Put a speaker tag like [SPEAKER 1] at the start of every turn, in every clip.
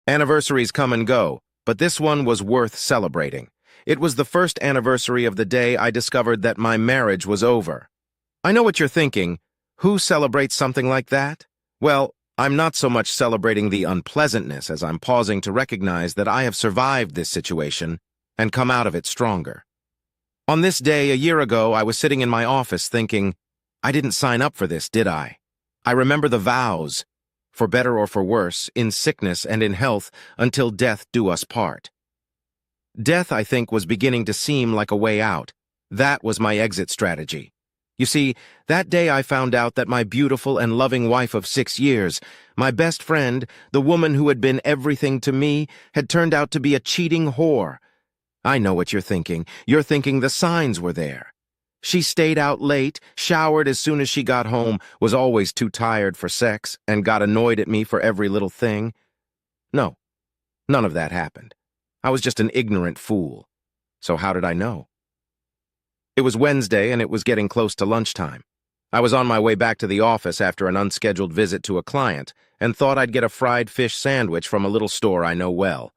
[SPEAKER 1] Anniversaries come and go, but this one was worth celebrating. It was the first anniversary of the day I discovered that my marriage was over. I know what you're thinking. Who celebrates something like that? Well, I'm not so much celebrating the unpleasantness as I'm pausing to recognize that I have survived this situation and come out of it stronger. On this day, a year ago, I was sitting in my office thinking, I didn't sign up for this, did I? I remember the vows, for better or for worse, in sickness and in health, until death do us part. Death, I think, was beginning to seem like a way out. That was my exit strategy. You see, that day I found out that my beautiful and loving wife of 6 years, my best friend, the woman who had been everything to me, had turned out to be a cheating whore. I know what you're thinking. You're thinking the signs were there. She stayed out late, showered as soon as she got home, was always too tired for sex, and got annoyed at me for every little thing. No, none of that happened. I was just an ignorant fool. So how did I know? It was Wednesday, and it was getting close to lunchtime. I was on my way back to the office after an unscheduled visit to a client, and thought I'd get a fried fish sandwich from a little store I know well.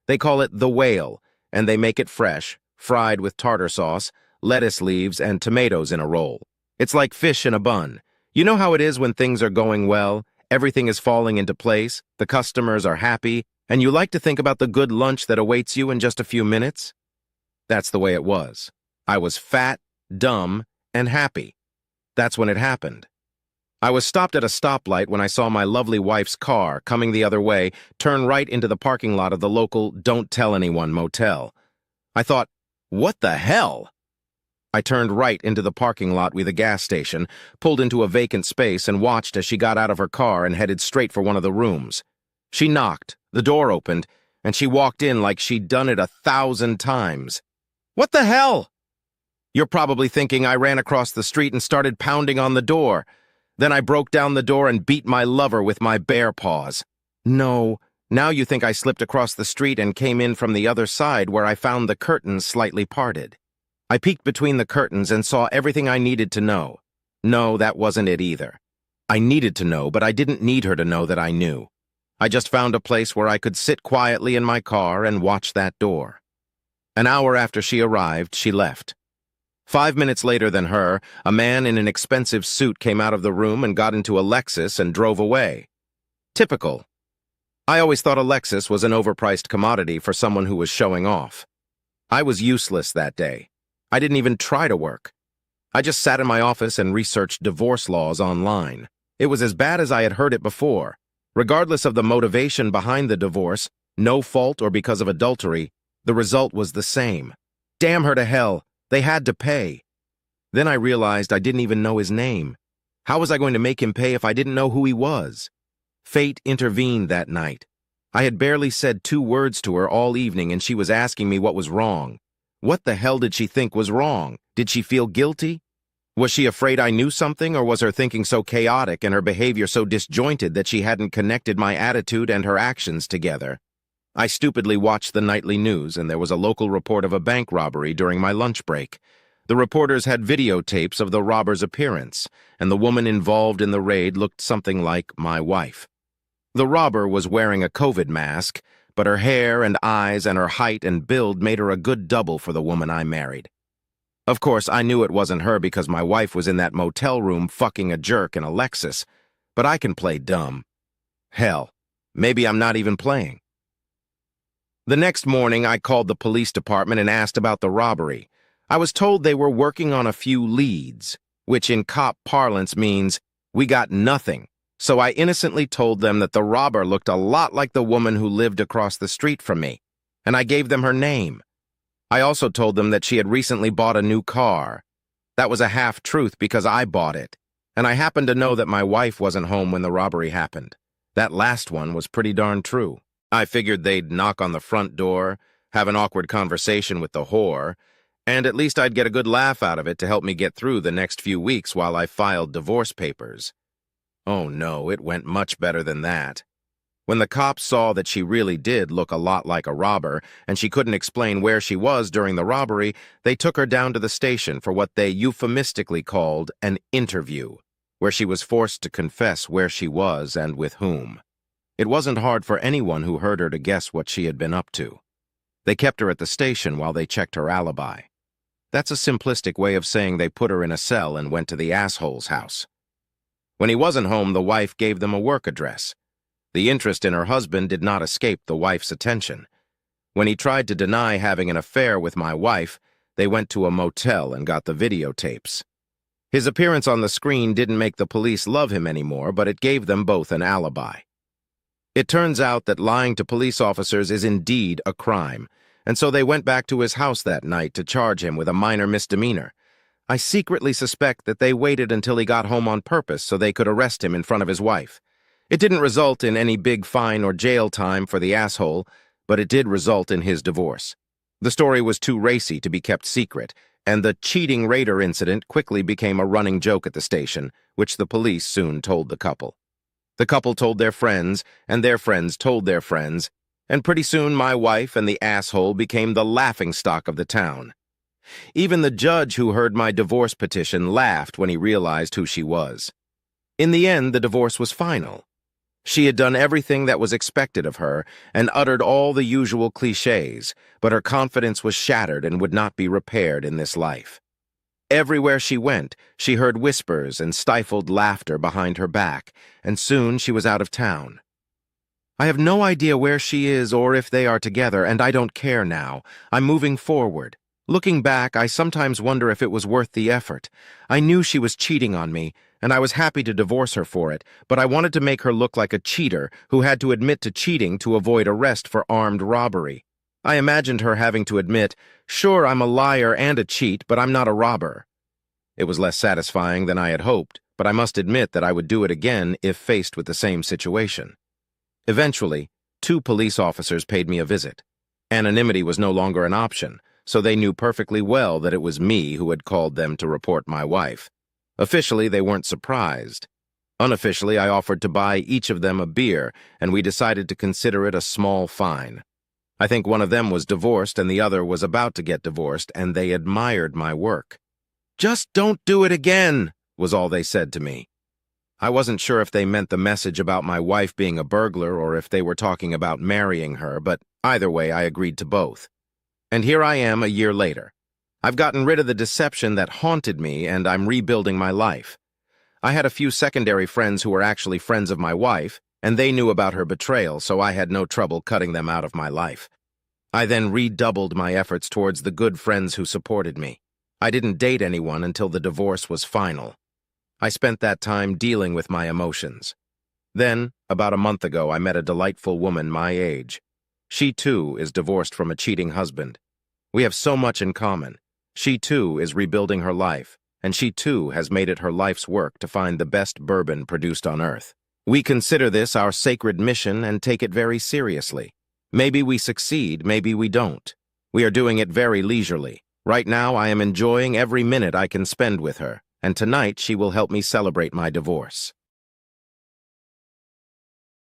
[SPEAKER 1] They call it The Whale, and they make it fresh, fried with tartar sauce, lettuce leaves, and tomatoes in a roll. It's like fish in a bun. You know how it is when things are going well, everything is falling into place, the customers are happy, and you like to think about the good lunch that awaits you in just a few minutes? That's the way it was. I was fat, dumb, and happy. That's when it happened. I was stopped at a stoplight when I saw my lovely wife's car, coming the other way, turn right into the parking lot of the local Don't Tell Anyone motel. I thought, what the hell? I turned right into the parking lot with a gas station, pulled into a vacant space, and watched as she got out of her car and headed straight for one of the rooms. She knocked, the door opened, and she walked in like she'd done it 1,000 times. What the hell? You're probably thinking I ran across the street and started pounding on the door. Then I broke down the door and beat my lover with my bare paws. No, now you think I slipped across the street and came in from the other side where I found the curtains slightly parted. I peeked between the curtains and saw everything I needed to know. No, that wasn't it either. I needed to know, but I didn't need her to know that I knew. I just found a place where I could sit quietly in my car and watch that door. An hour after she arrived, she left. 5 minutes later than her, a man in an expensive suit came out of the room and got into a Lexus and drove away. Typical. I always thought a Lexus was an overpriced commodity for someone who was showing off. I was useless that day. I didn't even try to work. I just sat in my office and researched divorce laws online. It was as bad as I had heard it before. Regardless of the motivation behind the divorce, no fault or because of adultery, the result was the same. Damn her to hell. They had to pay. Then I realized I didn't even know his name. How was I going to make him pay if I didn't know who he was? Fate intervened that night. I had barely said 2 words to her all evening, and she was asking me what was wrong. What the hell did she think was wrong? Did she feel guilty? Was she afraid I knew something, or was her thinking so chaotic and her behavior so disjointed that she hadn't connected my attitude and her actions together? I stupidly watched the nightly news, and there was a local report of a bank robbery during my lunch break. The reporters had videotapes of the robber's appearance, and the woman involved in the raid looked something like my wife. The robber was wearing a COVID mask, but her hair and eyes and her height and build made her a good double for the woman I married. Of course, I knew it wasn't her because my wife was in that motel room fucking a jerk in a Lexus, but I can play dumb. Hell, maybe I'm not even playing. The next morning, I called the police department and asked about the robbery. I was told they were working on a few leads, which in cop parlance means we got nothing. So I innocently told them that the robber looked a lot like the woman who lived across the street from me, and I gave them her name. I also told them that she had recently bought a new car. That was a half-truth because I bought it, and I happened to know that my wife wasn't home when the robbery happened. That last one was pretty darn true. I figured they'd knock on the front door, have an awkward conversation with the whore, and at least I'd get a good laugh out of it to help me get through the next few weeks while I filed divorce papers. Oh no, it went much better than that. When the cops saw that she really did look a lot like a robber, and she couldn't explain where she was during the robbery, they took her down to the station for what they euphemistically called an interview, where she was forced to confess where she was and with whom. It wasn't hard for anyone who heard her to guess what she had been up to. They kept her at the station while they checked her alibi. That's a simplistic way of saying they put her in a cell and went to the asshole's house. When he wasn't home, the wife gave them a work address. The interest in her husband did not escape the wife's attention. When he tried to deny having an affair with my wife, they went to a motel and got the videotapes. His appearance on the screen didn't make the police love him anymore, but it gave them both an alibi. It turns out that lying to police officers is indeed a crime, and so they went back to his house that night to charge him with a minor misdemeanor. I secretly suspect that they waited until he got home on purpose so they could arrest him in front of his wife. It didn't result in any big fine or jail time for the asshole, but it did result in his divorce. The story was too racy to be kept secret, and the cheating raider incident quickly became a running joke at the station, which the police soon told the couple. The couple told their friends, and their friends told their friends, and pretty soon my wife and the asshole became the laughingstock of the town. Even the judge who heard my divorce petition laughed when he realized who she was. In the end, the divorce was final. She had done everything that was expected of her and uttered all the usual cliches, but her confidence was shattered and would not be repaired in this life. Everywhere she went, she heard whispers and stifled laughter behind her back, and soon she was out of town. I have no idea where she is or if they are together, and I don't care now. I'm moving forward. Looking back, I sometimes wonder if it was worth the effort. I knew she was cheating on me, and I was happy to divorce her for it, but I wanted to make her look like a cheater who had to admit to cheating to avoid arrest for armed robbery. I imagined her having to admit, "Sure, I'm a liar and a cheat, but I'm not a robber." It was less satisfying than I had hoped, but I must admit that I would do it again if faced with the same situation. Eventually, 2 police officers paid me a visit. Anonymity was no longer an option, so they knew perfectly well that it was me who had called them to report my wife. Officially, they weren't surprised. Unofficially, I offered to buy each of them a beer, and we decided to consider it a small fine. I think one of them was divorced and the other was about to get divorced, and they admired my work. "Just don't do it again," was all they said to me. I wasn't sure if they meant the message about my wife being a burglar or if they were talking about marrying her, but either way, I agreed to both. And here I am a year later. I've gotten rid of the deception that haunted me, and I'm rebuilding my life. I had a few secondary friends who were actually friends of my wife, and they knew about her betrayal, so I had no trouble cutting them out of my life. I then redoubled my efforts towards the good friends who supported me. I didn't date anyone until the divorce was final. I spent that time dealing with my emotions. Then, about a month ago, I met a delightful woman my age. She, too, is divorced from a cheating husband. We have so much in common. She, too, is rebuilding her life, and she, too, has made it her life's work to find the best bourbon produced on earth. We consider this our sacred mission and take it very seriously. Maybe we succeed, maybe we don't. We are doing it very leisurely. Right now, I am enjoying every minute I can spend with her, and tonight she will help me celebrate my divorce.